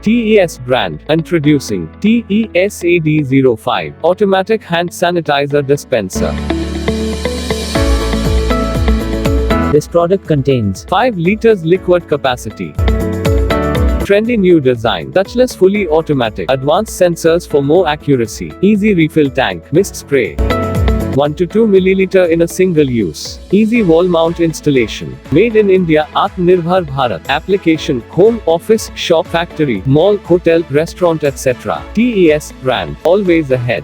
TES brand, introducing TES-AD05 automatic hand sanitizer dispenser. This product contains 5 liters liquid capacity. Trendy New Design, touchless fully automatic, advanced sensors for more accuracy, easy refill tank, mist spray. 1 to 2 milliliter in a single use. Easy wall mount installation. Made in India, Atmanirbhar Bharat. Application, home, office, shop, factory, mall, hotel, restaurant, etc. TES brand, always ahead.